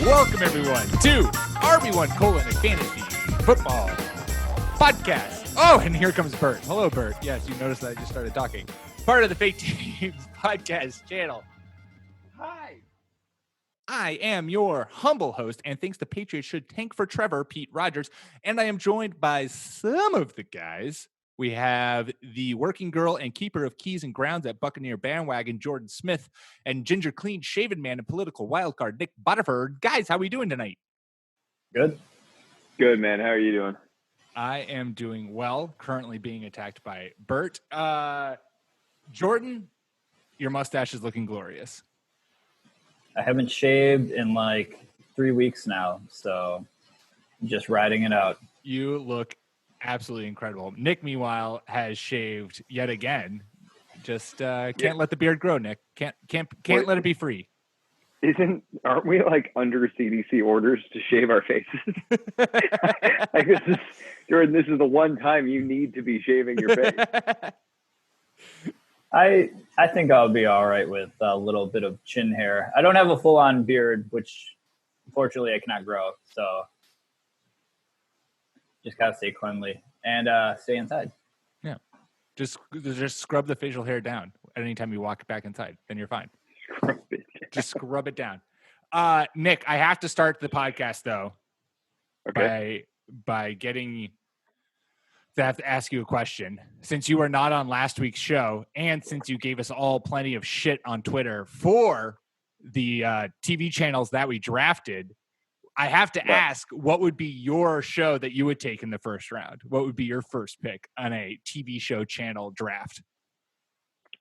Welcome, everyone, to RB1 Colon and Fantasy Football Podcast. Oh, and here comes Bert. Hello, Bert. Yes, you noticed that I just started talking. Part of the Fake Teams Podcast channel. Hi. I am your humble host, and thinks the Patriots should tank for Trevor, Pete Rogers, and I am joined by some of the guys. We have the working girl and keeper of keys and grounds at Buccaneer Bandwagon, Jordan Smith, and ginger clean shaven man and political wildcard, Nick Butterford. Guys, how are we doing tonight? Good, man. How are you doing? I am doing well, currently being attacked by Bert. Jordan, your mustache is looking glorious. I haven't shaved in like 3 weeks now, so I'm just riding it out. You look absolutely incredible. Nick, meanwhile, has shaved yet again. Just can't let the beard grow, Nick. Can't let it be free. Aren't we like under CDC orders to shave our faces? Like Jordan, this is the one time you need to be shaving your face. I think I'll be all right with a little bit of chin hair. I don't have a full-on beard, which unfortunately I cannot grow, so just gotta stay cleanly and stay inside. Yeah, just scrub the facial hair down anytime you walk back inside. Then you're fine. Just scrub it down. Nick, I have to start the podcast though. Okay. By getting. I have to ask you a question. Since you were not on last week's show, and since you gave us all plenty of shit on Twitter for the TV channels that we drafted, I have to ask, what would be your show that you would take in the first round? What would be your first pick on a TV show channel draft?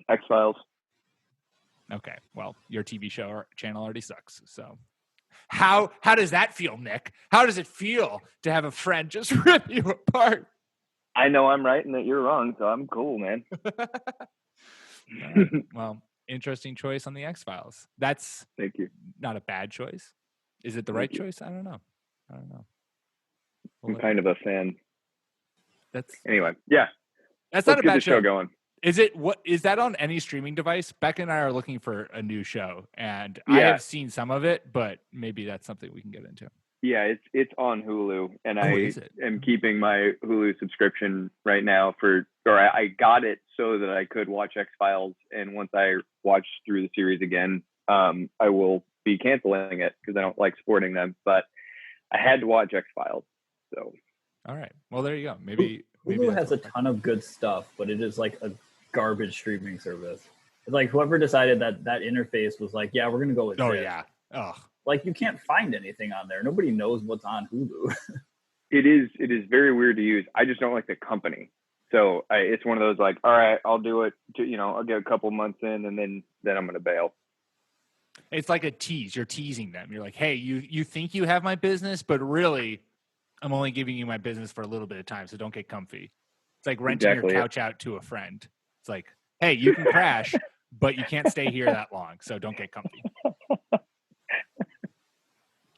X-Files. Okay, well, your TV show channel already sucks. So how does that feel, Nick? How does it feel to have a friend just rip you apart? I know I'm right and that you're wrong, so I'm cool, man. Right. Well, interesting choice on the X-Files. That's Thank you. Not a bad choice. Is it the right choice? I don't know. I'm kind of a fan. Anyway, yeah. That's not a bad show. Going. Is that on any streaming device? Beck and I are looking for a new show, and I have seen some of it, but maybe that's something we can get into. Yeah, it's on Hulu, and I am keeping my Hulu subscription right now I got it so that I could watch X-Files, and once I watch through the series again, I will be canceling it because I don't like supporting them, but I had to watch X-Files, so. All right. Well, there you go. Maybe Hulu has a ton of good stuff, but it is like a garbage streaming service. It's like whoever decided that interface was like, yeah, we're going to go with this. Yeah. Oh, like you can't find anything on there. Nobody knows what's on Hulu. It is very weird to use. I just don't like the company. So it's one of those like, all right, I'll do it. I'll get a couple months in and then I'm going to bail. It's like a tease. You're teasing them. You're like, hey, you think you have my business, but really I'm only giving you my business for a little bit of time. So don't get comfy. It's like renting your couch out to a friend. It's like, hey, you can crash, but you can't stay here that long. So don't get comfy.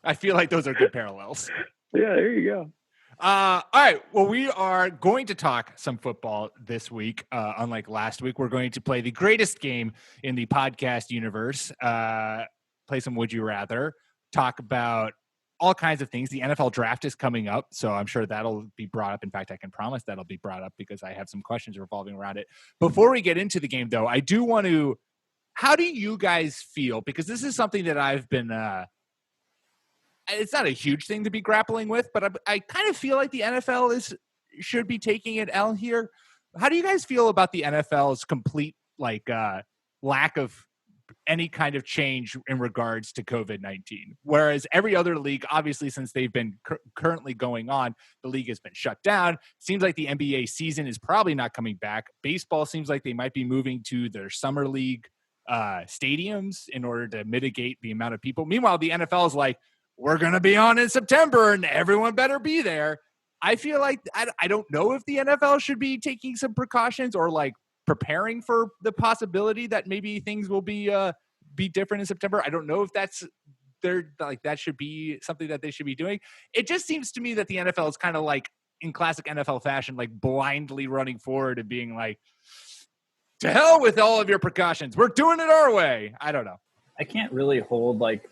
I feel like those are good parallels. Yeah, there you go. All right. Well, we are going to talk some football this week. Unlike last week, we're going to play the greatest game in the podcast universe. Play some Would You Rather. Talk about all kinds of things. The NFL draft is coming up, so I'm sure that'll be brought up. In fact, I can promise that'll be brought up because I have some questions revolving around it. Before we get into the game, though, I do want to – how do you guys feel? Because this is something that I've been it's not a huge thing to be grappling with, but I kind of feel like the NFL should be taking an L here. How do you guys feel about the NFL's complete lack of any kind of change in regards to COVID-19? Whereas every other league, obviously, since they've been currently going on, the league has been shut down. Seems like the NBA season is probably not coming back. Baseball seems like they might be moving to their summer league stadiums in order to mitigate the amount of people. Meanwhile, the NFL is like, we're going to be on in September and everyone better be there. I feel like I don't know if the NFL should be taking some precautions or like preparing for the possibility that maybe things will be different in September. I don't know if that should be something that they should be doing. It just seems to me that the NFL is kind of like in classic NFL fashion, like blindly running forward and being like, to hell with all of your precautions. We're doing it our way. I don't know. I can't really hold like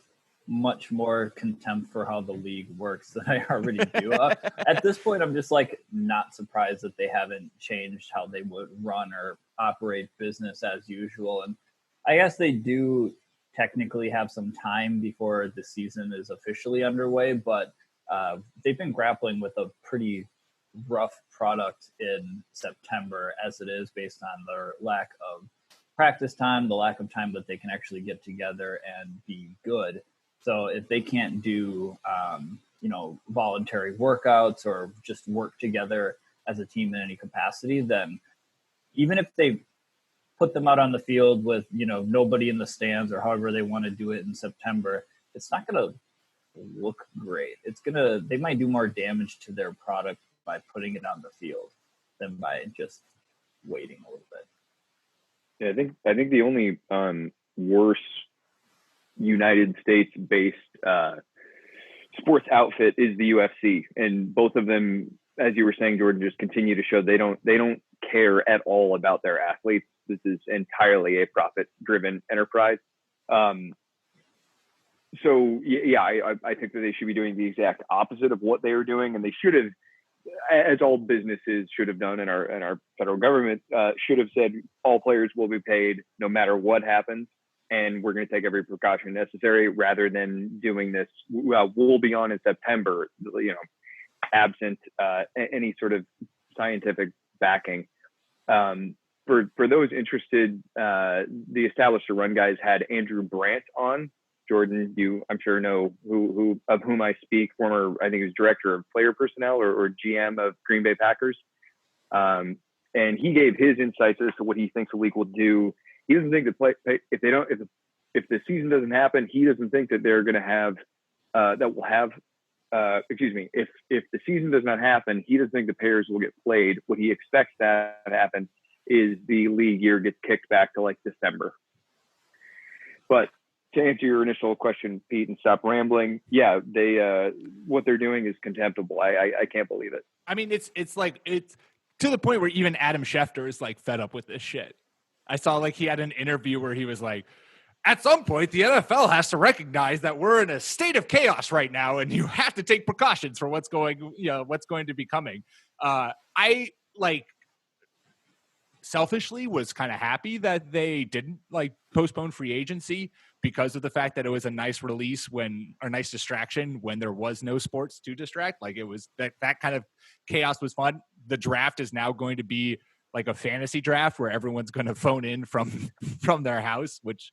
much more contempt for how the league works than I already do. At this point, I'm just like not surprised that they haven't changed how they would run or operate business as usual. And I guess they do technically have some time before the season is officially underway, but they've been grappling with a pretty rough product in September as it is, based on their lack of practice time, the lack of time that they can actually get together and be good. So if they can't do, voluntary workouts or just work together as a team in any capacity, then even if they put them out on the field with, nobody in the stands or however they want to do it in September, it's not going to look great. They might do more damage to their product by putting it on the field than by just waiting a little bit. Yeah, I think the only worse United States-based sports outfit is the UFC, and both of them, as you were saying, Jordan, just continue to show they don't care at all about their athletes. This is entirely a profit-driven enterprise. So yeah, I think that they should be doing the exact opposite of what they are doing, and they should have, as all businesses should have done, and our federal government should have said, all players will be paid no matter what happens, and we're going to take every precaution necessary, rather than doing this. We'll be on in September, absent any sort of scientific backing. For those interested, the Establish the Run guys had Andrew Brandt on. Jordan, you, I'm sure, know who of whom I speak. Former, I think he was director of player personnel or GM of Green Bay Packers. And he gave his insights as to what he thinks the league will do. He doesn't think that if the season doesn't happen, he doesn't think that they're going to have if the season does not happen, he doesn't think the players will get played. What he expects to happen is the league year gets kicked back to like December. But to answer your initial question, Pete, and stop rambling, yeah, they what they're doing is contemptible. I can't believe it. I mean, it's to the point where even Adam Schefter is like fed up with this shit. I saw he had an interview where he was like, at some point, the NFL has to recognize that we're in a state of chaos right now, and you have to take precautions for what's going to be coming. I selfishly was kind of happy that they didn't postpone free agency, because of the fact that it was a nice release nice distraction when there was no sports to distract. It was that kind of chaos was fun. The draft is now going to be like a fantasy draft where everyone's going to phone in from their house, which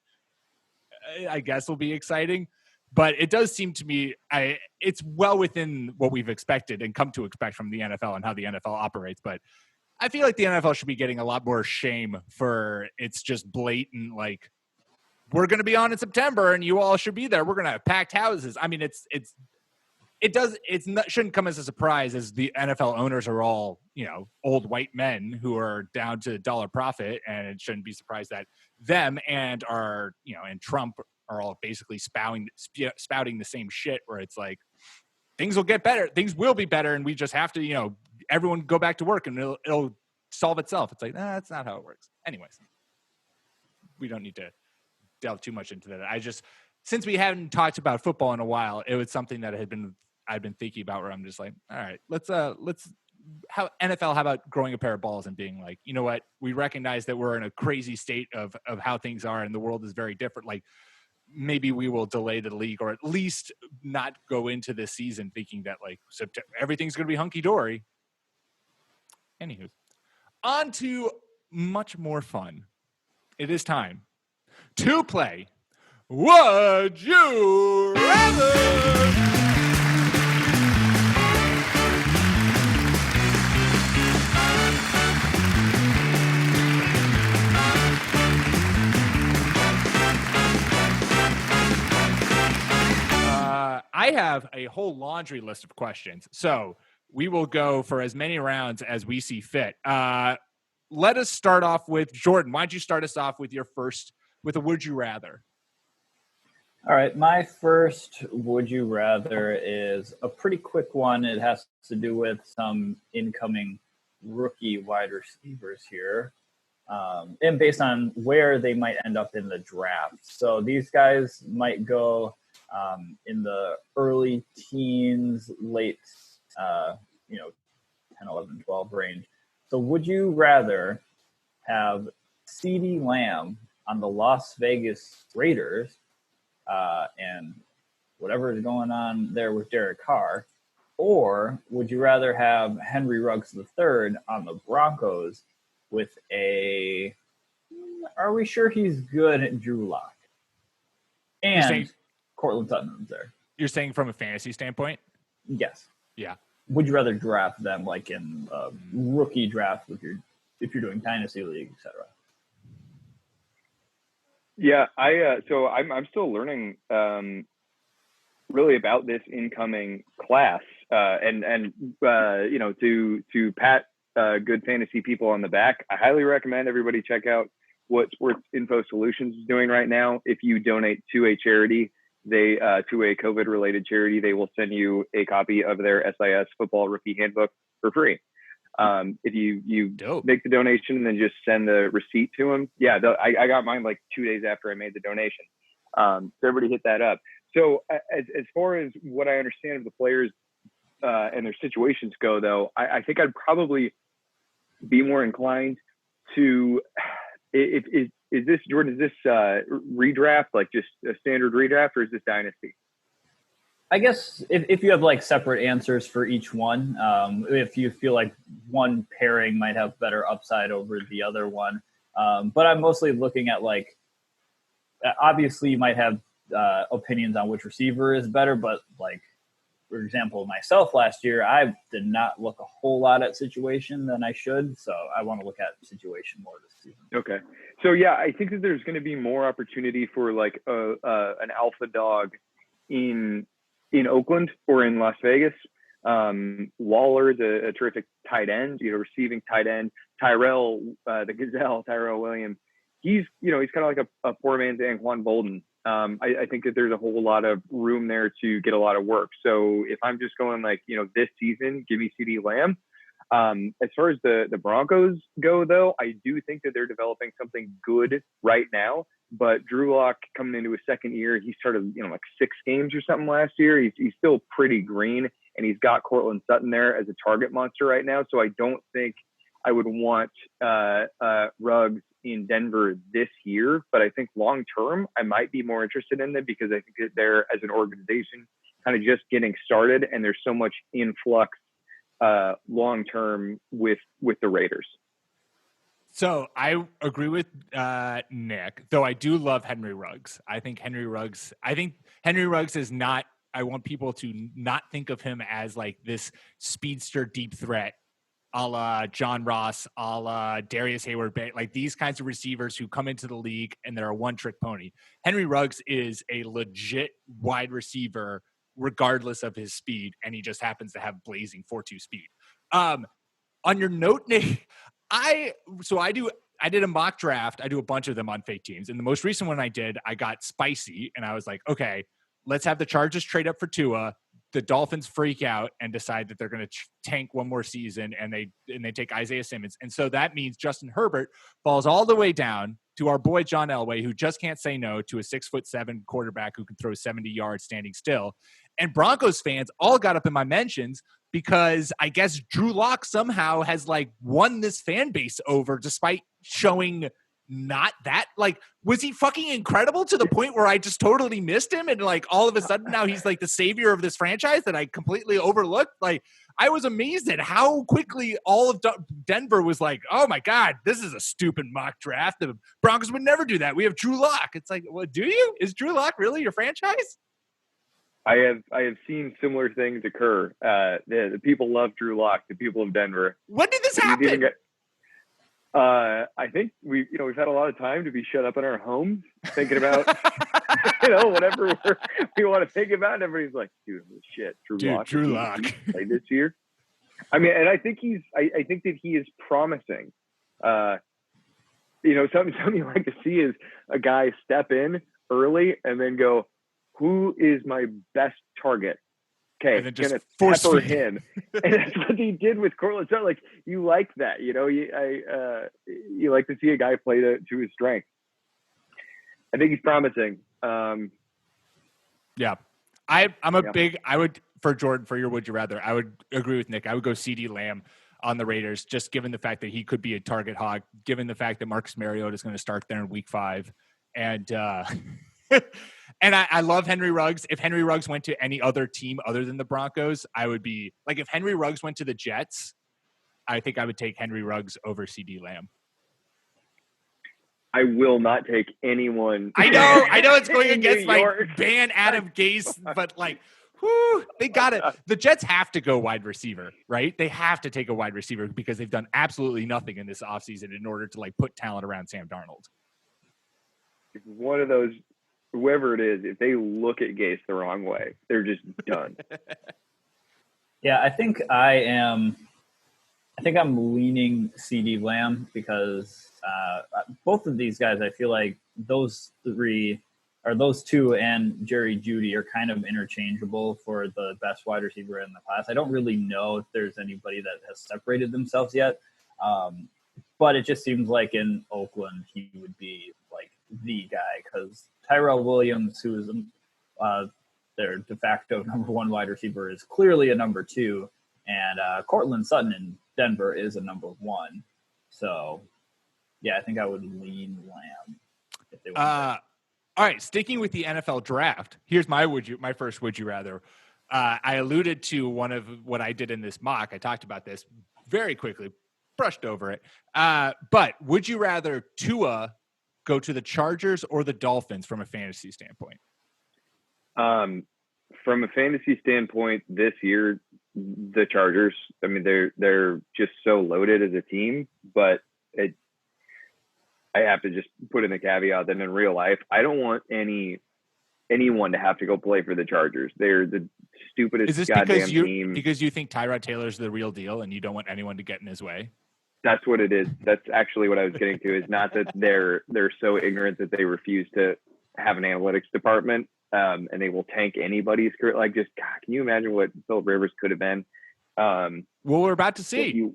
I guess will be exciting. But it does seem to me it's well within what we've expected and come to expect from the NFL and how the NFL operates. But I feel like the NFL should be getting a lot more shame for its just blatant, we're going to be on in September and you all should be there. We're going to have packed houses. I mean, shouldn't come as a surprise, as the NFL owners are all, old white men who are down to dollar profit, and it shouldn't be surprised that them and and Trump are all basically spouting the same shit, where it's like, things will get better. Things will be better. And we just have to, everyone go back to work and it'll solve itself. It's like, that's not how it works. Anyways, we don't need to delve too much into that. Since we haven't talked about football in a while, it was something that I've been thinking about, where I'm just like, all right, let's how about growing a pair of balls and being like, you know what, we recognize that we're in a crazy state of how things are and the world is very different. Maybe we will delay the league, or at least not go into this season thinking that September, everything's going to be hunky-dory. Anywho, on to much more fun. It is time to play Would You Rather? I have a whole laundry list of questions, so we will go for as many rounds as we see fit. Let us start off with Jordan. Why don't you start us off with with a Would You Rather? All right, my first Would You Rather is a pretty quick one. It has to do with some incoming rookie wide receivers here, and based on where they might end up in the draft. So these guys might go in the early teens, late, 10, 11, 12 range. So would you rather have CeeDee Lamb on the Las Vegas Raiders and whatever is going on there with Derek Carr, or would you rather have Henry Ruggs III on the Broncos with are we sure he's good at Drew Lock? And Cortland Sutton's there. You're saying from a fantasy standpoint? Yes. Yeah. Would you rather draft them like in a rookie draft if you're doing dynasty league, etc.? Yeah, so I'm still learning really about this incoming class, and to pat good fantasy people on the back, I highly recommend everybody check out what Sports Info Solutions is doing right now. If you donate to a charity, to a COVID related charity, they will send you a copy of their SIS football rookie handbook for free. If you make the donation and then just send the receipt to them. Yeah, I got mine like 2 days after I made the donation. So everybody hit that up. So as far as what I understand of the players and their situations go, though, I think I'd probably be more inclined to is this, Jordan, is this redraft, like just a standard redraft, or is this dynasty? I guess if you have like separate answers for each one, if you feel like one pairing might have better upside over the other one. But I'm mostly looking at like, obviously you might have opinions on which receiver is better, but like, for example, myself last year, I did not look a whole lot at situation than I should. So I want to look at situation more this season. Okay. So yeah, I think that there's going to be more opportunity for like an alpha dog in Oakland or in Las Vegas. Waller's a terrific tight end, receiving tight end. Tyrell, the Gazelle, Tyrell Williams, he's kind of like a poor man's Anquan Bolden. I think that there's a whole lot of room there to get a lot of work. So if I'm just going like, this season, give me CeeDee Lamb. As far as the Broncos go, though, I do think that they're developing something good right now. But Drew Lock coming into his second year, he started, like 6 games or something last year. He's still pretty green, and he's got Cortland Sutton there as a target monster right now. So I don't think I would want Ruggs in Denver this year, but I think long term I might be more interested in them because I think that they're, as an organization, kind of just getting started, and there's so much influx long term with the Raiders. So I agree with Nick, though I do love Henry Ruggs. I think Henry Ruggs is not, I want people to not think of him as like this speedster deep threat, a la John Ross, a la Darius Hayward, like these kinds of receivers who come into the league and they're a one-trick pony. Henry Ruggs is a legit wide receiver regardless of his speed, and he just happens to have blazing 4.2 speed. On your note, Nick, I did a mock draft. I do a bunch of them on fake teams. And the most recent one I did, I got spicy, and I was like, okay, let's have the Chargers trade up for Tua. The Dolphins freak out and decide that they're going to tank one more season, and they take Isaiah Simmons. And so that means Justin Herbert falls all the way down to our boy John Elway, who just can't say no to a 6'7" quarterback who can throw 70 yards standing still. And Broncos fans all got up in my mentions because I guess Drew Lock somehow has like won this fan base over despite showing not that, like, was he fucking incredible to the point where I just totally missed him, and like all of a sudden now he's like the savior of this franchise that I completely overlooked? Like, I was amazed at how quickly all of Denver was like, oh my God, this is a stupid mock draft. The Broncos would never do that. We have Drew Lock. It's like, well, do you? Is Drew Lock really your franchise? I have seen similar things occur. The people love Drew Lock, the people of Denver. When did this happen? I think we've had a lot of time to be shut up in our homes thinking about whatever we want to think about, and everybody's like, dude, shit, Drew Lock play this year. I mean, and I think I think that he is promising. Something you like to see is a guy step in early and then go, who is my best target? Okay, and then just pepper him, and that's what he did with Cortland Sutton. Like, you like that, you like to see a guy play to his strength. I think he's promising. Yeah. I'm I would, for Jordan, for your would you rather, I would agree with Nick. I would go CD Lamb on the Raiders, just given the fact that he could be a target hog, given the fact that Marcus Mariota is going to start there in week 5. And, and I love Henry Ruggs. If Henry Ruggs went to any other team other than the Broncos, I would be like, if Henry Ruggs went to the Jets, I think I would take Henry Ruggs over CD Lamb. I will not take anyone. I know it's going against my ban Adam Gase, but like, they got it. The Jets have to go wide receiver, right? They have to take a wide receiver because they've done absolutely nothing in this offseason in order to like put talent around Sam Darnold. If one of those, whoever it is, if they look at Gase the wrong way, they're just done. Yeah, I think I'm leaning CD Lamb because both of these guys, I feel like those two and Jerry Jeudy are kind of interchangeable for the best wide receiver in the class. I don't really know if there's anybody that has separated themselves yet. But it just seems like in Oakland, he would be like the guy because Tyrell Williams, who is their de facto number 1 wide receiver, is clearly a number 2. And Cortland Sutton in Denver is a number 1. So, yeah, I think I would lean Lamb if they want. All right, sticking with the NFL draft, here's my first would you rather. I alluded to one of what I did in this mock. I talked about this very quickly, brushed over it. But would you rather Tua go to the Chargers or the Dolphins from a fantasy standpoint? From a fantasy standpoint, this year, the Chargers. I mean, they're just so loaded as a team, but I have to just put in the caveat that in real life, I don't want anyone to have to go play for the Chargers. They're the stupidest goddamn team. Because you think Tyrod Taylor's the real deal and you don't want anyone to get in his way? That's what it is. That's actually what I was getting to, is not that they're so ignorant that they refuse to have an analytics department and they will tank anybody's career. Like, just, God, can you imagine what Philip Rivers could have been? Well, we're about to see.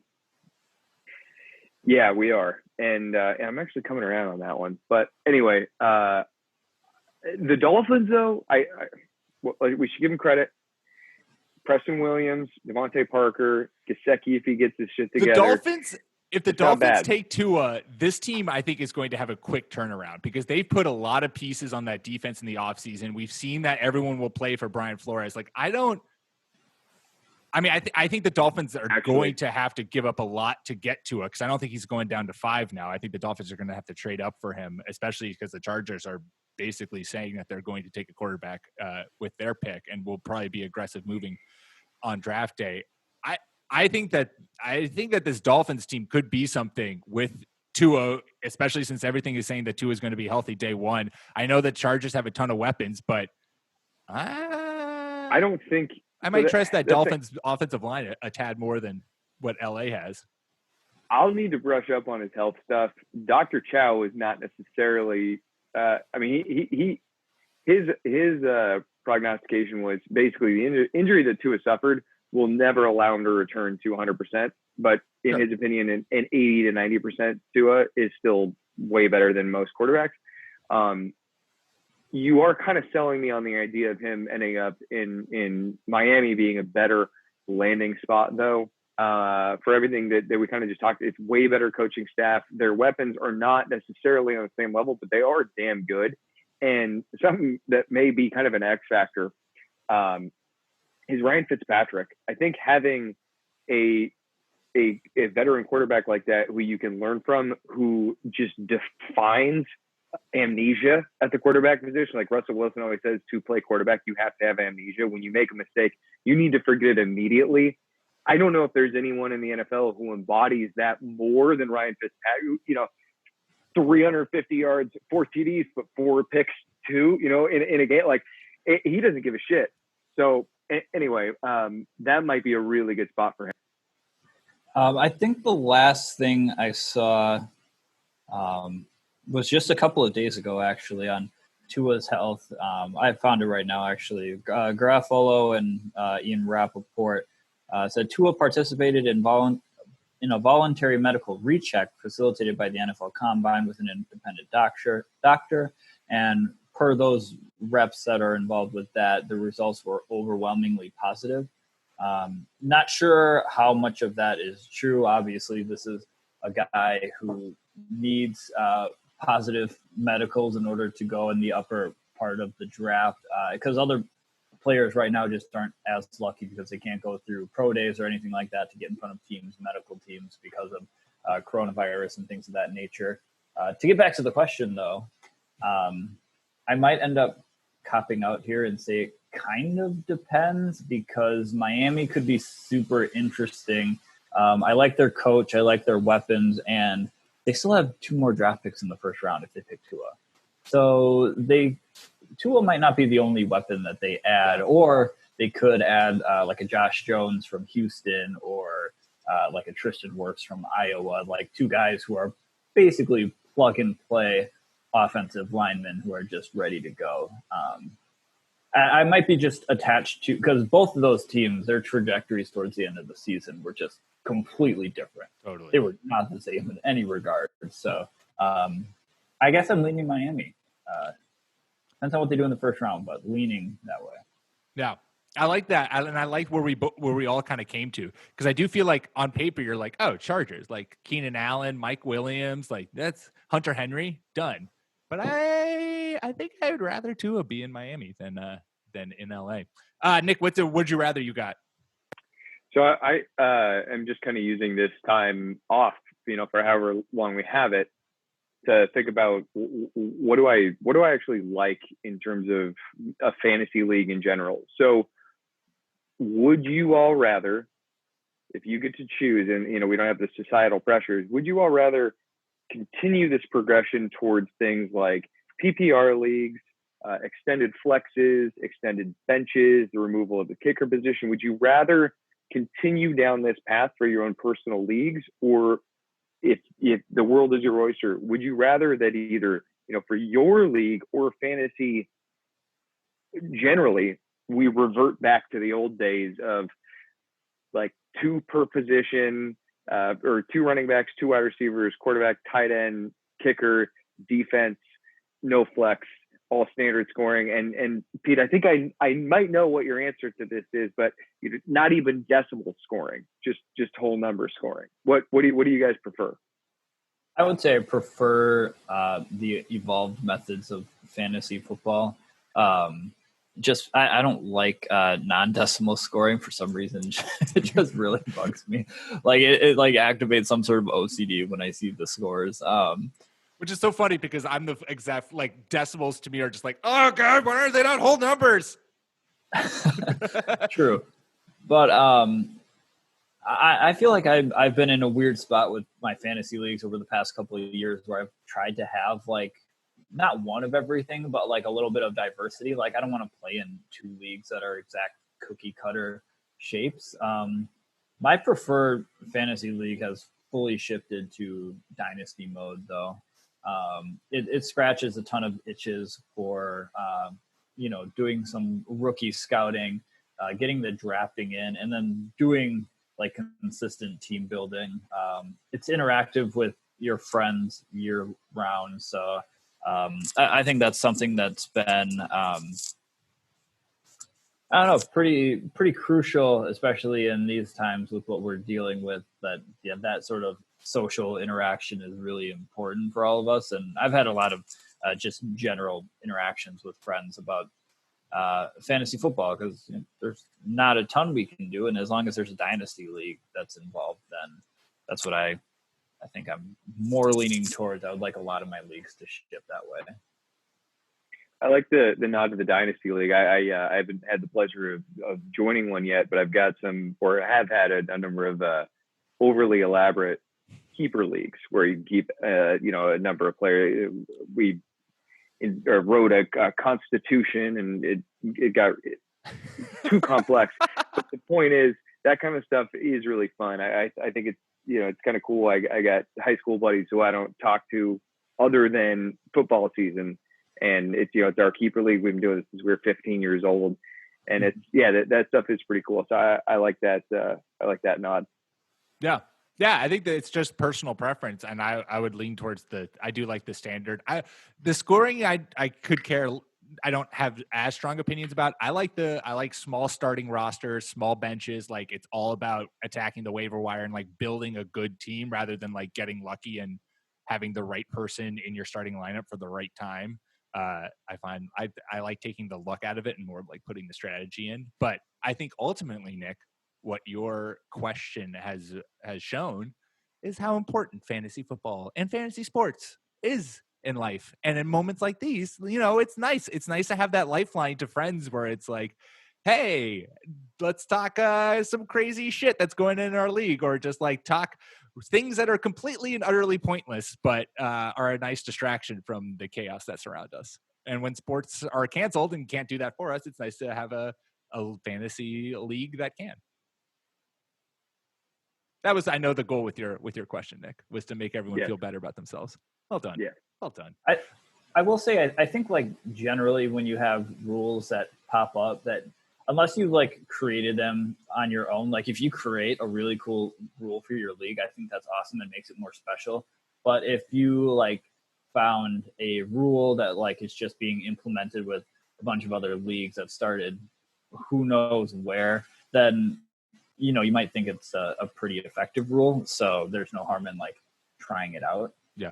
Yeah, we are. And I'm actually coming around on that one. But anyway, the Dolphins, though, we should give them credit. Preston Williams, Devontae Parker, Gesicki, if he gets his shit together. If the Dolphins take Tua, this team, I think, is going to have a quick turnaround because they've put a lot of pieces on that defense in the offseason. We've seen that everyone will play for Brian Flores. Like, I think the Dolphins are going to have to give up a lot to get Tua because I don't think he's going down to 5 now. I think the Dolphins are going to have to trade up for him, especially because the Chargers are basically saying that they're going to take a quarterback with their pick and will probably be aggressive moving on draft day. I think that this Dolphins team could be something with Tua, especially since everything is saying that Tua is going to be healthy day 1. I know that Chargers have a ton of weapons, but I don't think I might trust that Dolphins offensive line a tad more than what LA has. I'll need to brush up on his health stuff. Dr. Chow is not necessarily. His prognostication was basically the injury that Tua suffered will never allow him to return to 100%. But in his opinion, an 80 to 90% Tua is still way better than most quarterbacks. You are kind of selling me on the idea of him ending up in Miami being a better landing spot, though. For everything that we kind of just talked, it's way better coaching staff. Their weapons are not necessarily on the same level, but they are damn good. And something that may be kind of an X factor is Ryan Fitzpatrick. I think having a veteran quarterback like that who you can learn from, who just defines amnesia at the quarterback position. Like Russell Wilson always says, to play quarterback, you have to have amnesia. When you make a mistake, you need to forget it immediately. I don't know if there's anyone in the NFL who embodies that more than Ryan Fitzpatrick. 350 yards, 4 TDs, but 4 picks too, in a game. Like, he doesn't give a shit. So anyway, that might be a really good spot for him. I think the last thing I saw was just a couple of days ago, actually, on Tua's health. I found it right now, actually. Garafolo and Ian Rappaport said Tua participated in a voluntary medical recheck facilitated by the NFL Combine with an independent doctor and per those reps that are involved with that, the results were overwhelmingly positive. Not sure how much of that is true. Obviously, this is a guy who needs positive medicals in order to go in the upper part of the draft, because other players right now just aren't as lucky because they can't go through pro days or anything like that to get in front of teams, medical teams, because of coronavirus and things of that nature. To get back to the question, though, I might end up copping out here and say it kind of depends, because Miami could be super interesting. I like their coach. I like their weapons, and they still have 2 more draft picks in the first round if they pick Tua. So Tua might not be the only weapon that they add, or they could add like a Josh Jones from Houston, or like a Tristan Wirfs from Iowa, like 2 guys who are basically plug and play offensive linemen who are just ready to go. I might be just attached to, because both of those teams, their trajectories towards the end of the season were just completely different. Totally. They were not the same in any regard. So I guess I'm leaning Miami. Depends on what they do in the first round, but leaning that way. Yeah. I like that. And I like where we all kind of came to, because I do feel like on paper, you're like, oh, Chargers, like Keenan Allen, Mike Williams, like that's Hunter Henry, done. But I think I would rather Tua be in Miami than in LA. Nick, would you rather you got? So I am just kind of using this time off, for however long we have it, to think about what do I actually like in terms of a fantasy league in general. So would you all rather, if you get to choose, and we don't have the societal pressures, would you all rather continue this progression towards things like PPR leagues, extended flexes, extended benches, the removal of the kicker position? Would you rather continue down this path for your own personal leagues, or if the world is your oyster, would you rather that either, for your league or fantasy generally, we revert back to the old days of like 2 per position, or 2 running backs, 2 wide receivers, quarterback, tight end, kicker, defense, no flex, all standard scoring? And Pete, I think I might know what your answer to this is, but not even decimal scoring, just whole number scoring. What do you guys prefer? I would say I prefer the evolved methods of fantasy football. I don't like non-decimal scoring for some reason. It just really bugs me. Like it like activates some sort of OCD when I see the scores. Which is so funny, because I'm the exact, like, decimals to me are just like, oh God, why are they not whole numbers? True. But I feel like I've been in a weird spot with my fantasy leagues over the past couple of years, where I've tried to have like not one of everything, but like a little bit of diversity. Like I don't want to play in 2 leagues that are exact cookie cutter shapes. My preferred fantasy league has fully shifted to dynasty mode, though. It scratches a ton of itches for doing some rookie scouting, getting the drafting in, and then doing like consistent team building. It's interactive with your friends year round, so I think that's something that's been I don't know, pretty crucial, especially in these times with what we're dealing with. That sort of social interaction is really important for all of us. And I've had a lot of just general interactions with friends about fantasy football, because there's not a ton we can do. And as long as there's a dynasty league that's involved, then that's what I think I'm more leaning towards. I would like a lot of my leagues to shift that way. I like the nod to the dynasty league. I haven't had the pleasure of joining one yet, but I've got have had a number of overly elaborate keeper leagues where you keep a number of players. We wrote a constitution, and it got too complex. But the point is, that kind of stuff is really fun. I think it's it's kind of cool. I got high school buddies who I don't talk to other than football season. And it's our keeper league. We've been doing this since we were 15 years old, and it's that stuff is pretty cool. So I like that. I like that nod. Yeah. I think that it's just personal preference, and I would lean towards I do like the standard. The scoring I could care I don't have as strong opinions about. I like small starting rosters, small benches. Like it's all about attacking the waiver wire and like building a good team rather than like getting lucky and having the right person in your starting lineup for the right time. I find I like taking the luck out of it and more like putting the strategy in. But I think ultimately, Nick, what your question has shown is how important fantasy football and fantasy sports is in life. And in moments like these, it's nice. It's nice to have that lifeline to friends where it's like, hey, let's talk some crazy shit that's going in our league, or just like talk things that are completely and utterly pointless, but are a nice distraction from the chaos that surround us. And when sports are canceled and can't do that for us, it's nice to have a fantasy league that can. That was, I know, the goal with your question, Nick, was to make everyone feel better about themselves. Well done. Yeah. Well done. I will say, I think like generally when you have rules that pop up, that unless you've like created them on your own, like if you create a really cool rule for your league, I think that's awesome and makes it more special. But if you like found a rule that like is just being implemented with a bunch of other leagues that started who knows where, then you might think it's a pretty effective rule. So there's no harm in like trying it out. Yeah.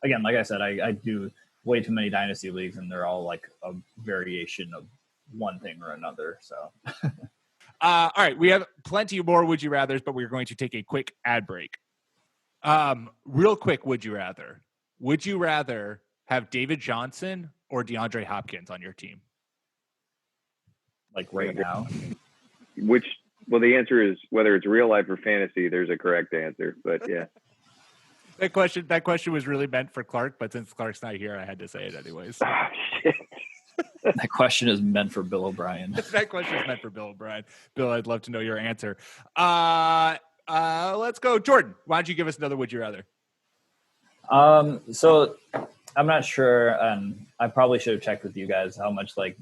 Again, like I said, I do way too many dynasty leagues, and they're all like a variation of one thing or another. So, all right, we have plenty more would you rather's, but we're going to take a quick ad break. Real quick, would you rather? Would you rather have David Johnson or DeAndre Hopkins on your team? Like right now? Well, the answer is whether it's real life or fantasy, there's a correct answer, but yeah. That question was really meant for Clark, but since Clark's not here, I had to say it anyways. Oh, shit. That question is meant for Bill O'Brien. That question is meant for Bill O'Brien. Bill, I'd love to know your answer. Let's go. Jordan, why don't you give us another would you rather? So I'm not sure. I probably should have checked with you guys how much like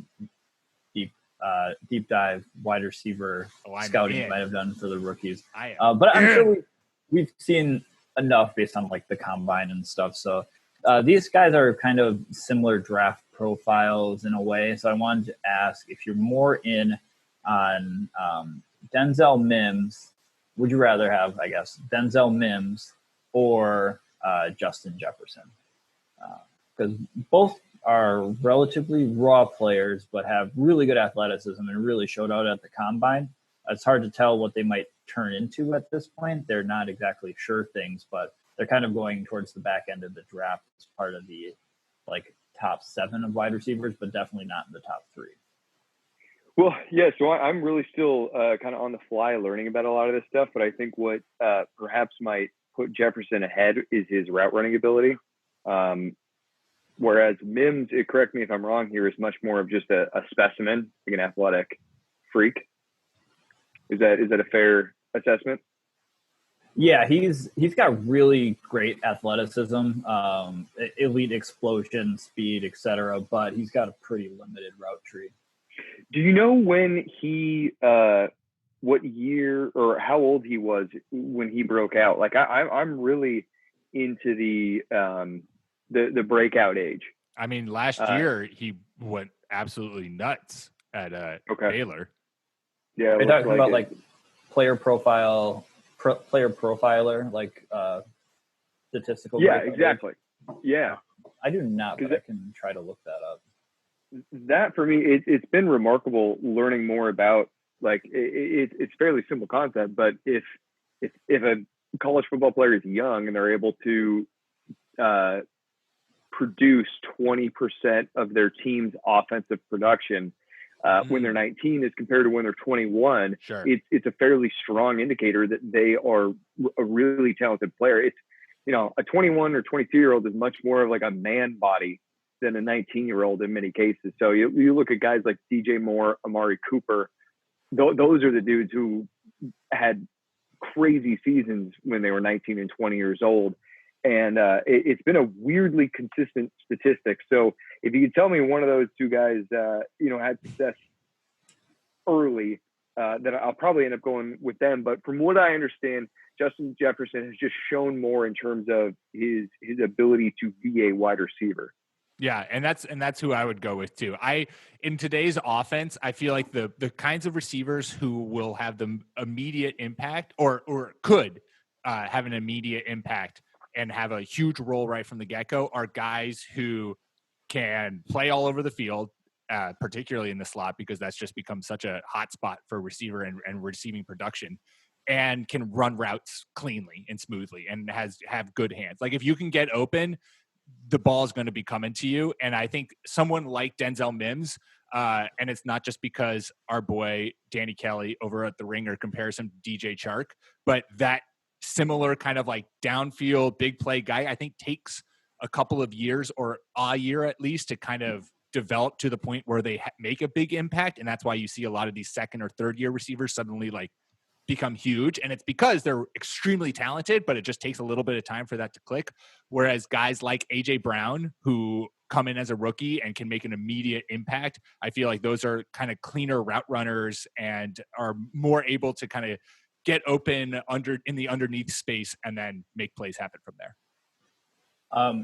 deep dive wide receiver scouting you might have done for the rookies. But I'm sure we've seen enough based on like the combine and stuff. So these guys are kind of similar draft profiles in a way. So I wanted to ask if you're more in on Denzel Mims. Would you rather have, I guess, Denzel Mims or Justin Jefferson? Because both are relatively raw players, but have really good athleticism and really showed out at the combine. It's hard to tell what they might turn into at this point. They're not exactly sure things, but they're kind of going towards the back end of the draft as part of the like top 7 of wide receivers, but definitely not in the top 3. Well, yeah, so I'm really still kind of on the fly learning about a lot of this stuff, but I think what perhaps might put Jefferson ahead is his route running ability. Whereas Mims, correct me if I'm wrong here, is much more of just a specimen, like an athletic freak. Is that a fair assessment? Yeah, he's got really great athleticism, elite explosion, speed, etc. But he's got a pretty limited route tree. Do you know when he, what year or how old he was when he broke out? Like I'm really into the breakout age. I mean, last year he went absolutely nuts at Baylor. Yeah, you're talking about like player profiler, like statistical. Yeah, exactly. Age. Yeah, I do not, but I can try to look that up. That for me, it's been remarkable learning more about like it's fairly simple concept, but if a college football player is young and they're able to produce 20% of their team's offensive production when they're 19 as compared to when they're 21, sure. It's a fairly strong indicator that they are a really talented player. It's, a 21 or 22-year-old is much more of like a man body than a 19-year-old in many cases. So you look at guys like DJ Moore, Amari Cooper, those are the dudes who had crazy seasons when they were 19 and 20 years old. And it's been a weirdly consistent statistic. So if you could tell me one of those two guys, had success early, then I'll probably end up going with them. But from what I understand, Justin Jefferson has just shown more in terms of his ability to be a wide receiver. Yeah, and that's who I would go with too. In today's offense, I feel like the kinds of receivers who will have the immediate impact or could have an immediate impact and have a huge role right from the get-go are guys who can play all over the field, particularly in the slot, because that's just become such a hot spot for receiver and receiving production, and can run routes cleanly and smoothly and have good hands. Like if you can get open, the ball is going to be coming to you. And I think someone like Denzel Mims, and it's not just because our boy Danny Kelly over at the Ringer compares him to DJ Chark, but that similar kind of like downfield big play guy, I think takes a couple of years or a year at least to kind of develop to the point where they make a big impact. And that's why you see a lot of these second or third year receivers suddenly like become huge, and it's because they're extremely talented, but it just takes a little bit of time for that to click. Whereas guys like AJ Brown, who come in as a rookie and can make an immediate impact, I feel like those are kind of cleaner route runners and are more able to kind of get open in the underneath space and then make plays happen from there.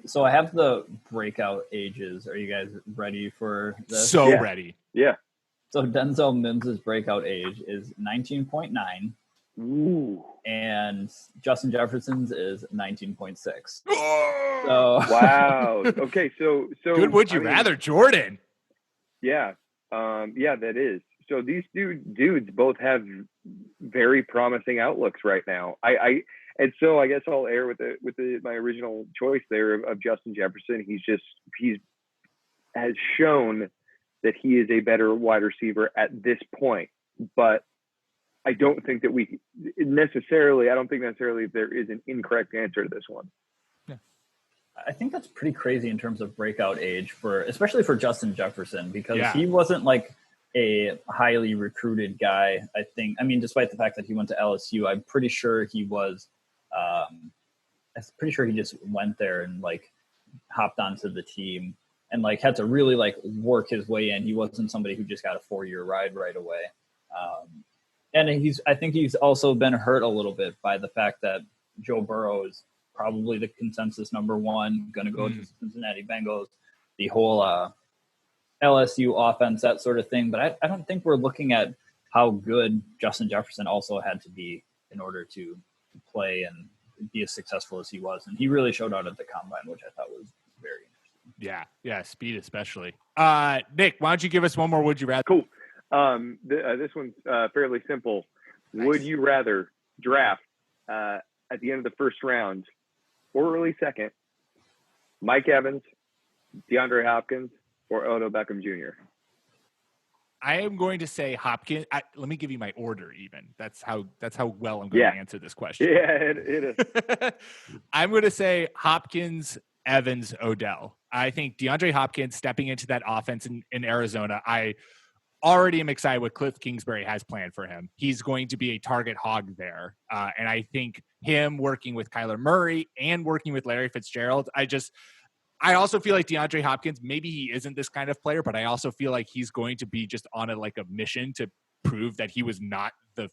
So I have the breakout ages. Are you guys ready for this? So ready. Yeah. So Denzel Mims' breakout age is 19.9. Ooh. And Justin Jefferson's is 19.6. Oh! So Wow. Okay, so good. Would you rather, Jordan? Yeah, that is. So these dudes both have very promising outlooks right now. And so I guess I'll err with my original choice there of Justin Jefferson. He's has shown that he is a better wide receiver at this point, but I don't think that I don't think necessarily there is an incorrect answer to this one. Yeah. I think that's pretty crazy in terms of breakout age especially for Justin Jefferson, because he wasn't like a highly recruited guy. I mean, despite the fact that he went to LSU, I'm pretty sure he was, I'm pretty sure he just went there and like hopped onto the team and like had to really like work his way in. He wasn't somebody who just got a 4-year ride right away. And I think he's also been hurt a little bit by the fact that Joe Burrow is probably the consensus number one, going to go to the Cincinnati Bengals, the whole LSU offense, that sort of thing. But I don't think we're looking at how good Justin Jefferson also had to be in order to play and be as successful as he was. And he really showed out at the combine, which I thought was very interesting. Yeah, speed especially. Nick, why don't you give us one more would you rather? Cool. This one's fairly simple. Nice. Would you rather draft at the end of the first round or early second Mike Evans, DeAndre Hopkins, or Odell Beckham Jr.? I am going to say Hopkins. Let me give you my order even. That's how well I'm going to answer this question. Yeah, it is. I'm going to say Hopkins, Evans, Odell. I think DeAndre Hopkins stepping into that offense in Arizona, I already am excited what Cliff Kingsbury has planned for him. He's going to be a target hog there. And I think him working with Kyler Murray and working with Larry Fitzgerald, I also feel like DeAndre Hopkins, maybe he isn't this kind of player, but I also feel like he's going to be just on a mission to prove that he was not the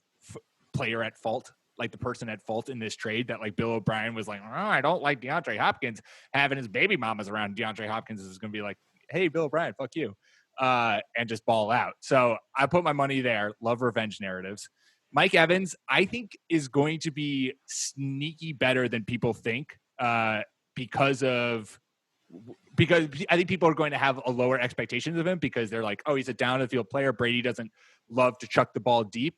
player at fault, like the person at fault in this trade, that like Bill O'Brien was like, I don't like DeAndre Hopkins having his baby mamas around. DeAndre Hopkins is going to be like, hey, Bill O'Brien, fuck you. And just ball out. So I put my money there. Love revenge narratives. Mike Evans, I think, is going to be sneaky better than people think because I think people are going to have a lower expectations of him because they're like, oh, he's a down the field player. Brady doesn't love to chuck the ball deep.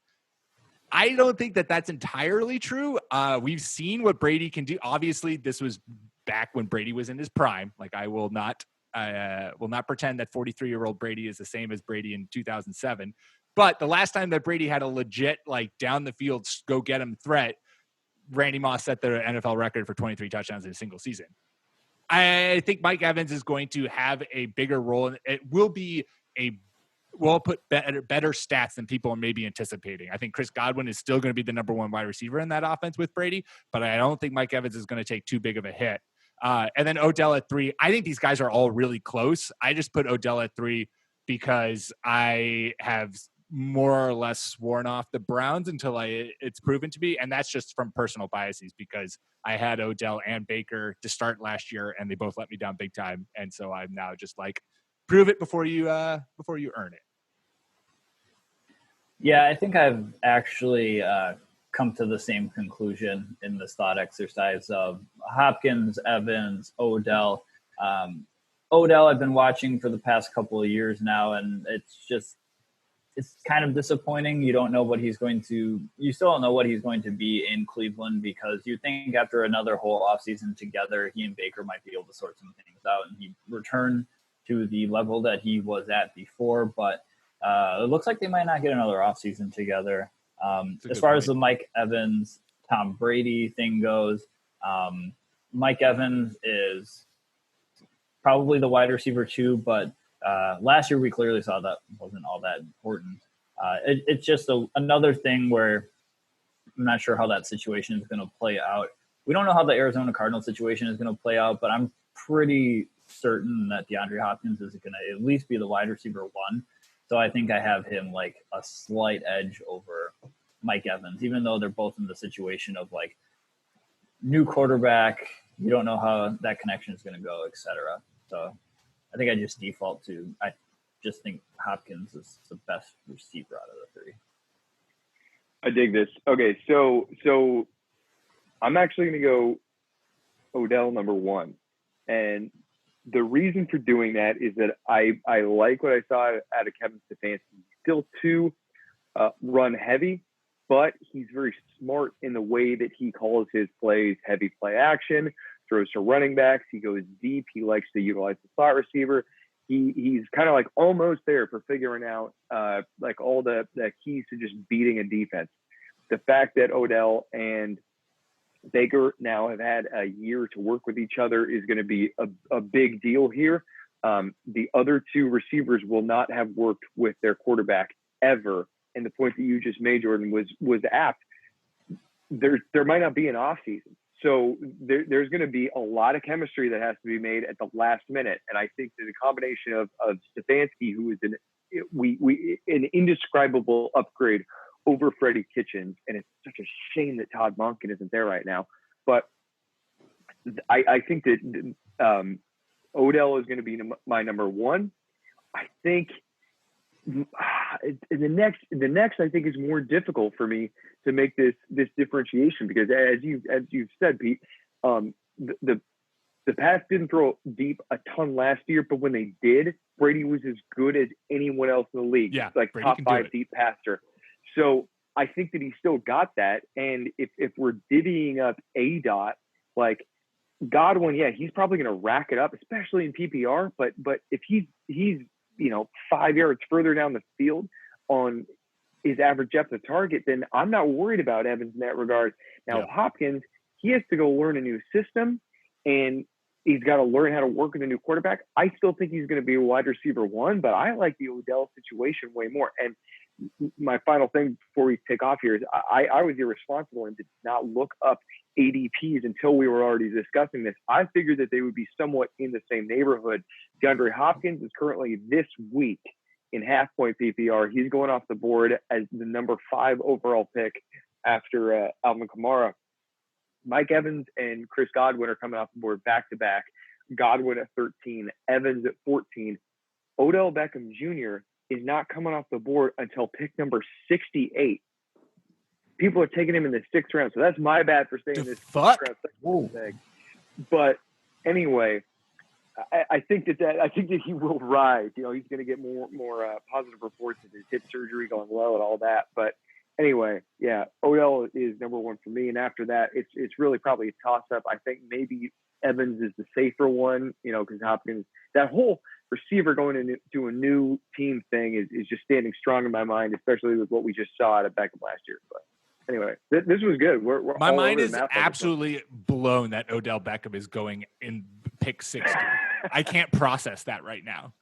I don't think that that's entirely true. We've seen what Brady can do. Obviously, this was back when Brady was in his prime. Like, I will not pretend that 43-year-old Brady is the same as Brady in 2007. But the last time that Brady had a legit, like, down the field, go get him threat, Randy Moss set the NFL record for 23 touchdowns in a single season. I think Mike Evans is going to have a bigger role. It will be we'll put better stats than people are maybe anticipating. I think Chris Godwin is still going to be the number one wide receiver in that offense with Brady, but I don't think Mike Evans is going to take too big of a hit. And then Odell at 3. I think these guys are all really close. I just put Odell at 3 because I have more or less sworn off the Browns until it's proven to be. And that's just from personal biases because I had Odell and Baker to start last year and they both let me down big time. And so I'm now just like, prove it before you earn it. Yeah, I think I've actually come to the same conclusion in this thought exercise of Hopkins, Evans, Odell. Odell I've been watching for the past couple of years now, and it's kind of disappointing. You still don't know what he's going to be in Cleveland because you think after another whole offseason together, he and Baker might be able to sort some things out and he return to the level that he was at before. But it looks like they might not get another offseason together. As far as the Mike Evans, Tom Brady thing goes, Mike Evans is probably the wide receiver too, but last year we clearly saw that wasn't all that important. It's just another thing where I'm not sure how that situation is going to play out. We don't know how the Arizona Cardinals situation is going to play out, but I'm pretty certain that DeAndre Hopkins is going to at least be the wide receiver one. So I think I have him like a slight edge over Mike Evans, even though they're both in the situation of like new quarterback. You don't know how that connection is going to go, et cetera. So I think I just default to, I just think Hopkins is the best receiver out of the three. I dig this. Okay, so I'm actually going to go Odell number one. And the reason for doing that is that I like what I saw out of Kevin Stefanski. Still too run heavy, but he's very smart in the way that he calls his plays. Heavy play action, throws to running backs. He goes deep. He likes to utilize the slot receiver. He's kind of like almost there for figuring out like all the keys to just beating a defense. The fact that Odell and Baker now have had a year to work with each other is going to be a big deal here. The other two receivers will not have worked with their quarterback ever. And the point that you just made, Jordan, was apt. There might not be an off season. So there's going to be a lot of chemistry that has to be made at the last minute. And I think that the combination of Stefanski, who is an indescribable upgrade over Freddie Kitchens, and it's such a shame that Todd Monken isn't there right now. But I think that Odell is going to be my number one. I think the next I think is more difficult for me to make this differentiation because as you've said, Pete, the Pats didn't throw deep a ton last year, but when they did, Brady was as good as anyone else in the league. Yeah, like Brady top 5 deep passer. So I think that he still got that. And if we're divvying up A-Dot, like Godwin, yeah, he's probably going to rack it up, especially in PPR. But if he's 5 yards further down the field on his average depth of target, then I'm not worried about Evans in that regard. Now, Hopkins, he has to go learn a new system, and he's got to learn how to work with a new quarterback. I still think he's going to be a wide receiver one, but I like the Odell situation way more. And my final thing before we take off here is I was irresponsible and did not look up ADPs until we were already discussing this. I figured that they would be somewhat in the same neighborhood. DeAndre Hopkins is currently this week in half-point PPR. He's going off the board as the number 5 overall pick after Alvin Kamara. Mike Evans and Chris Godwin are coming off the board back-to-back. Godwin at 13, Evans at 14. Odell Beckham Jr. is not coming off the board until pick number 68. People are taking him in the 6th round, so that's my bad for saying this. Fuck. Thing. But anyway, I think that he will rise. He's going to get more positive reports of his hip surgery going well and all that. But anyway, yeah, Odell is number 1 for me, and after that, it's really probably a toss-up. I think maybe Evans is the safer one, because Hopkins, that whole receiver going into a new team thing is just standing strong in my mind, especially with what we just saw out of Beckham last year. But anyway, this was good. We're my mind is absolutely blown that Odell Beckham is going in pick 60. I can't process that right now.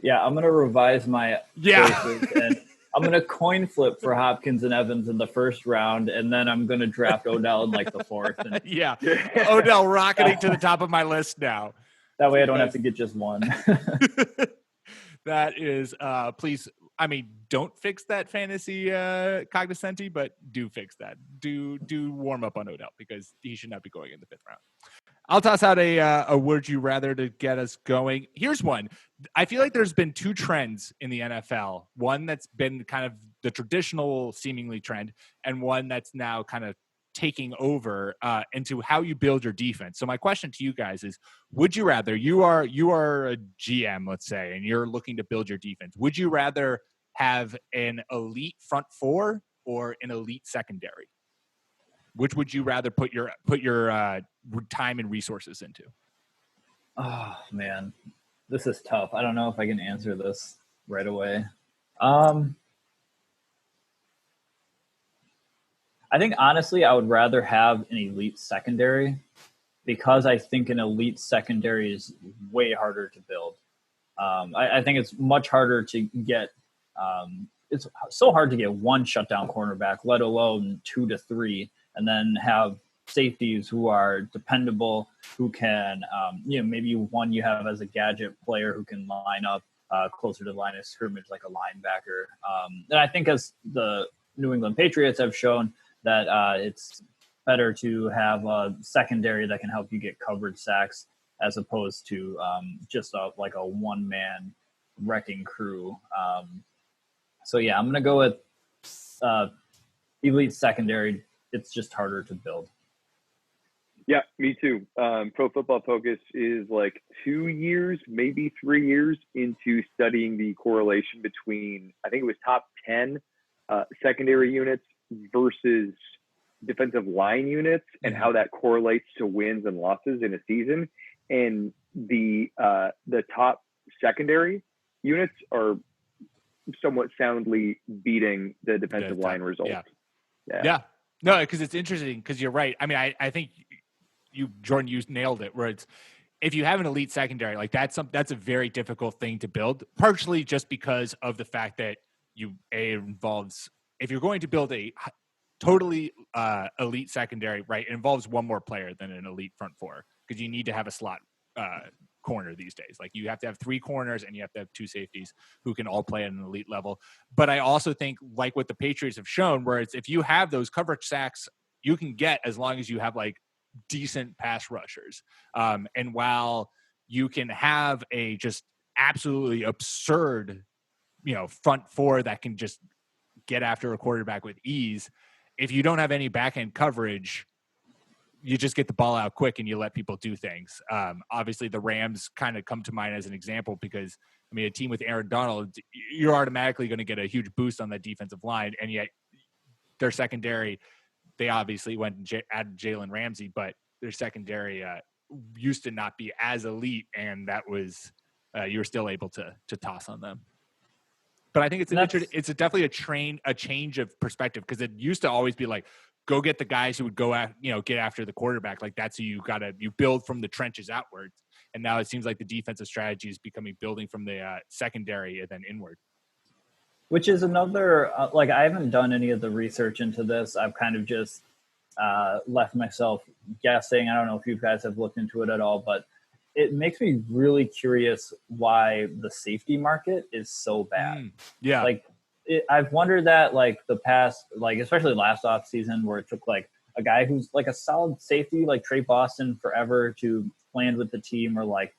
Yeah, I'm going to revise my choices, and I'm going to coin flip for Hopkins and Evans in the 1st round, and then I'm going to draft Odell in like the 4th. And yeah, Odell rocketing to the top of my list now. That way I don't have to get just one. That is, please, I mean, don't fix that fantasy cognoscenti, but do fix that. Do warm up on Odell because he should not be going in the 5th round. I'll toss out a would you rather to get us going. Here's one. I feel like there's been 2 trends in the NFL. One that's been kind of the traditional seemingly trend, and one that's now kind of taking over into how you build your defense. So my question to you guys is, would you rather, you are a GM, let's say, and you're looking to build your defense. Would you rather have an elite front 4 or an elite secondary? Which would you rather put your time and resources into? Oh man, this is tough. I don't know if I can answer this right away. I think honestly, I would rather have an elite secondary because I think an elite secondary is way harder to build. I think it's much harder to get. It's so hard to get one shutdown cornerback, let alone 2 to 3, and then have safeties who are dependable, who can, maybe one you have as a gadget player who can line up closer to the line of scrimmage like a linebacker. And I think as the New England Patriots have shown that it's better to have a secondary that can help you get coverage sacks as opposed to just like a one-man wrecking crew. So yeah, I'm going to go with elite secondary. It's just harder to build. Yeah, me too. Pro Football Focus is like 2 years, maybe 3 years into studying the correlation between, I think it was top 10 secondary units versus defensive line units and how that correlates to wins and losses in a season. And the top secondary units are somewhat soundly beating the defensive line results. Yeah. No, because it's interesting because you're right. I mean, I think Jordan, you nailed it where it's, if you have an elite secondary, like that's a very difficult thing to build, partially just because of the fact that involves, if you're going to build a totally elite secondary, right, it involves one more player than an elite front 4 because you need to have a slot corner these days. Like you have to have 3 corners and you have to have 2 safeties who can all play at an elite level. But I also think, like what the Patriots have shown, where it's, if you have those coverage sacks, you can get, as long as you have like decent pass rushers. And while you can have a just absolutely absurd, front 4 that can just get after a quarterback with ease, if you don't have any back end coverage, you just get the ball out quick and you let people do things. Obviously, the Rams kind of come to mind as an example because, I mean, a team with Aaron Donald, you're automatically going to get a huge boost on that defensive line, and yet their secondary, they obviously went and added Jalen Ramsey, but their secondary used to not be as elite, and that was you were still able to toss on them. But I think it's definitely a change of perspective, because it used to always be like, go get the guys who would go at, get after the quarterback. Like that's who you build from the trenches outwards. And now it seems like the defensive strategy is becoming building from the secondary and then inward. Which is another, I haven't done any of the research into this. I've kind of just left myself guessing. I don't know if you guys have looked into it at all, but it makes me really curious why the safety market is so bad. Yeah. I've wondered that the past, especially last off season, where it took a guy who's a solid safety like Trey Boston forever to land with the team, or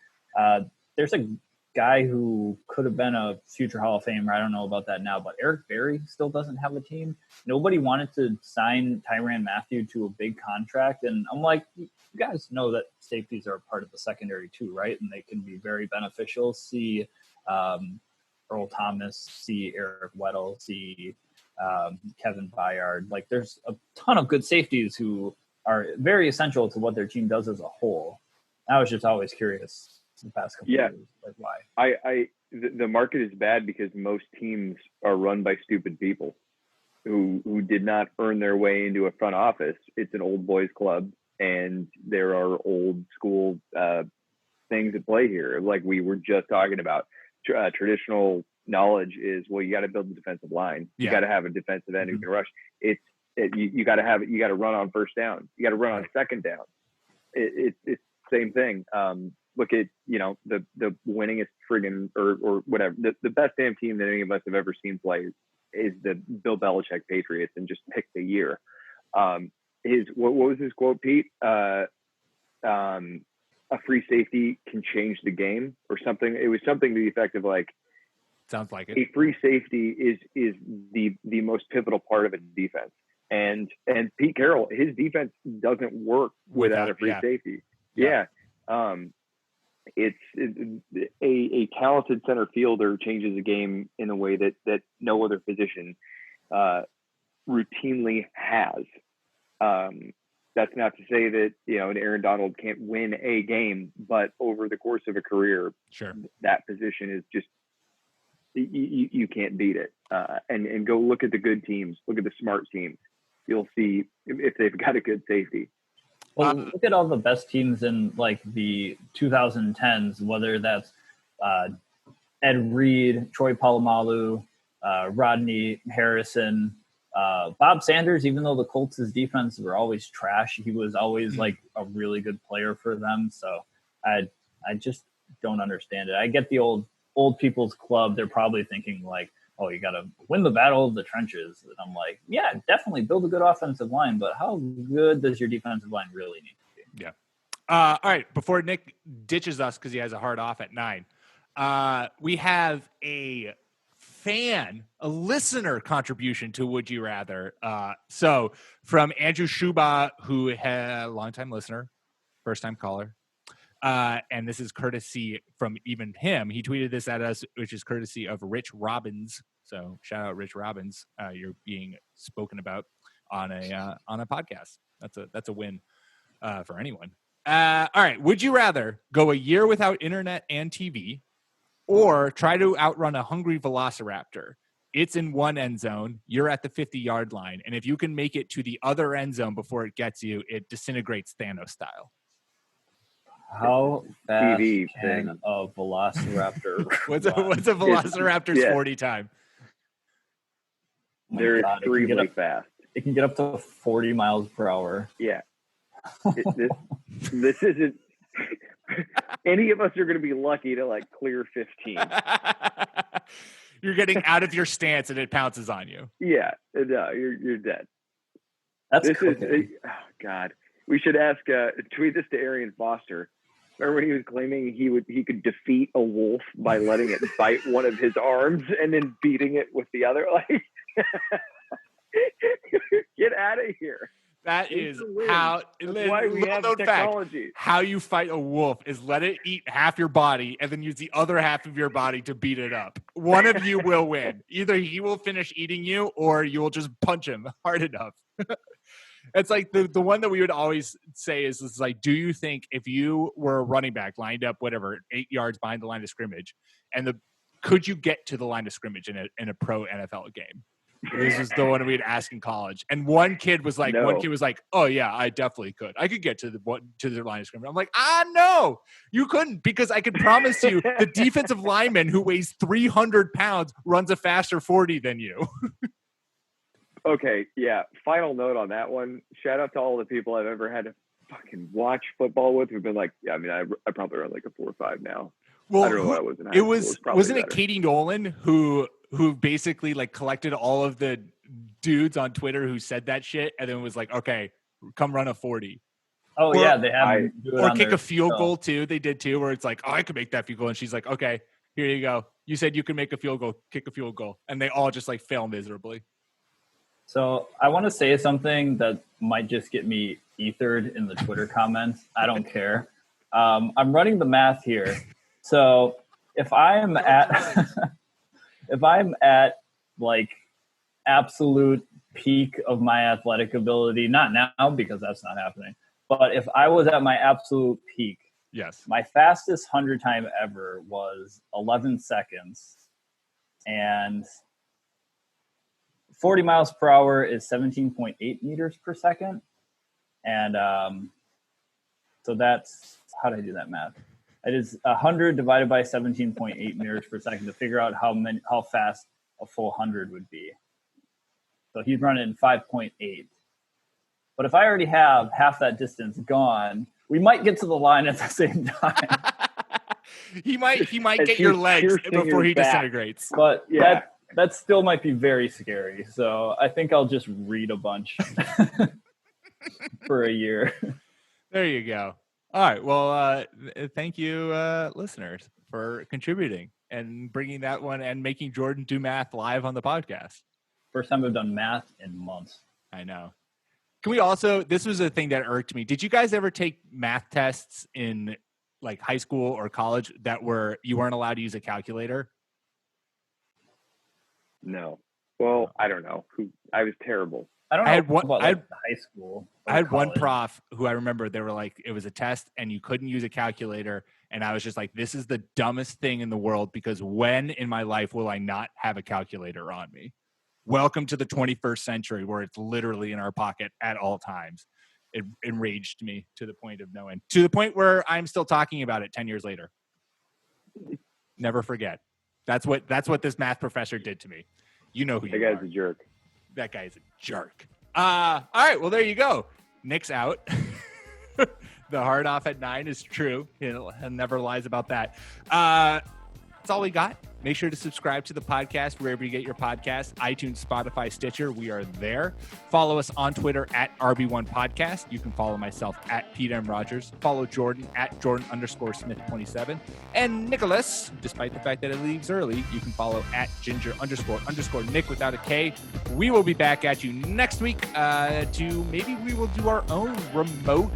there's a guy who could have been a future Hall of Famer. I don't know about that now, but Eric Berry still doesn't have a team. Nobody wanted to sign Tyrann Mathieu to a big contract. And I'm like, you guys know that safeties are a part of the secondary too, right? And they can be very beneficial. See Earl Thomas, see Eric Weddle, see Kevin Byard. There's a ton of good safeties who are very essential to what their team does as a whole. I was just always curious the past couple of years, why. The market is bad because most teams are run by stupid people who did not earn their way into a front office. It's an old boys club, and there are old school things at play here. Like we were just talking about, traditional knowledge is, well, you got to build a defensive line. You got to have a defensive end who can rush. You got to run on first down. You got to run on second down. It's same thing. look at, the winningest friggin' or whatever, the best damn team that any of us have ever seen play is the Bill Belichick Patriots, and just pick the year. What was his quote, Pete? A free safety can change the game, or something. It was something to the effect of like, sounds like it. A free safety is the most pivotal part of a defense. And Pete Carroll, his defense doesn't work without a free safety. Yeah. It's a talented center fielder changes a game in a way that no other position routinely has. That's not to say that, an Aaron Donald can't win a game, but over the course of a career, sure, that position is just, you can't beat it. And go look at the good teams, look at the smart teams. You'll see if they've got a good safety. Well, look at all the best teams in like the 2010s, whether that's Ed Reed, Troy Polamalu, Rodney Harrison, Bob Sanders. Even though the Colts' defense were always trash, he was always like a really good player for them. So I just don't understand it. I get the old people's club. They're probably thinking like, oh, you got to win the battle of the trenches. And I'm like, yeah, definitely build a good offensive line, but how good does your defensive line really need to be? Yeah. All right. Before Nick ditches us because he has a hard off at 9, we have a listener contribution to Would You Rather. So from Andrew Shuba, who had a longtime listener, first-time caller. And this is courtesy from even him. He tweeted this at us, which is courtesy of Rich Robbins. So shout out Rich Robbins. You're being spoken about on a podcast. That's a win for anyone. All right. Would you rather go a year without internet and TV, or try to outrun a hungry velociraptor? It's in one end zone. You're at the 50-yard line. And if you can make it to the other end zone before it gets you, it disintegrates Thanos style. How fast can a velociraptor what's a velociraptor's 40 time? They're extremely fast. It can get up to 40 miles per hour. Yeah. This isn't any of us are going to be lucky to like clear 15. You're getting out of your stance and it pounces on you. Yeah. No, you're dead. That's cooking. Oh God. We should tweet this to Arian Foster. Remember when he was claiming he could defeat a wolf by letting it bite one of his arms and then beating it with the other? Like, get out of here. That is how. That's why we have technology. Fact, how you fight a wolf is let it eat half your body and then use the other half of your body to beat it up. One of you will win. Either he will finish eating you, or you will just punch him hard enough. It's like the one that we would always say is like, do you think if you were a running back lined up, 8 yards behind the line of scrimmage, and could you get to the line of scrimmage in a pro NFL game? This is the one we'd ask in college. And one kid was like, oh yeah, I definitely could. I could get to the line of scrimmage. I'm like, no, you couldn't, because I could promise you the defensive lineman who weighs 300 pounds runs a faster 40 than you. Okay, yeah. Final note on that one. Shout out to all the people I've ever had to fucking watch football with who've been like, yeah, I mean, I probably run like a 4.5 now. Well, I don't know what I was in high school. Wasn't it Katie Nolan who basically like collected all of the dudes on Twitter who said that shit and then was like, okay, come run a 40. Oh, yeah, they have. Or kick a field goal too. They did too, where it's like, oh, I could make that field goal. And she's like, okay, here you go. You said you could make a field goal, kick a field goal. And they all just like fail miserably. So I want to say something that might just get me ethered in the Twitter comments. I don't care. I'm running the math here. So if I'm at like absolute peak of my athletic ability, not now because that's not happening, but if I was at my absolute peak, yes, my fastest 100 time ever was 11 seconds, and 40 miles per hour is 17.8 meters per second. And so that's, how did I do that math? It is 100 divided by 17.8 meters per second to figure out how fast a full 100 would be. So he's running in 5.8. But if I already have half that distance gone, we might get to the line at the same time. He might As get your he's legs piercing before his he back. disintegrates. But Yeah. that still might be very scary. So I think I'll just read a bunch for a year. There you go. All right. Well, thank you, listeners, for contributing and bringing that one and making Jordan do math live on the podcast. First time I've done math in months. I know. Can we also, this was a thing that irked me. Did you guys ever take math tests in like high school or college that you weren't allowed to use a calculator? No. Well, I don't know. I was terrible. I don't know about high school. I had college. one prof who I remember they were like, it was a test and you couldn't use a calculator. And I was just like, this is the dumbest thing in the world because when in my life will I not have a calculator on me? Welcome to the 21st century where it's literally in our pocket at all times. It enraged me to the point of no end, to the point where I'm still talking about it 10 years later. Never forget. That's what this math professor did to me. You know who you are. That guy's a jerk. That guy's a jerk. All right. Well, there you go. Nick's out. The hard off at 9 is true. He never lies about that. That's all we got. Make sure to subscribe to the podcast wherever you get your podcasts, iTunes, Spotify, Stitcher. We are there. Follow us on Twitter at RB1 Podcast. You can follow myself at Pete M. Rogers. Follow Jordan at Jordan_Smith27. And Nicholas, despite the fact that it leaves early, you can follow at Ginger__Nick without a K. We will be back at you next week maybe we will do our own remote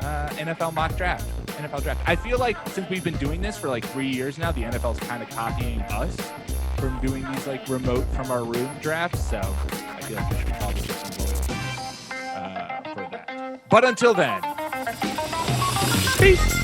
NFL mock draft. NFL draft. I feel like since we've been doing this for like 3 years now, the NFL's kind of copying us from doing these like remote from our room drafts. So I feel like we should probably get some loyalty for that. But until then, peace.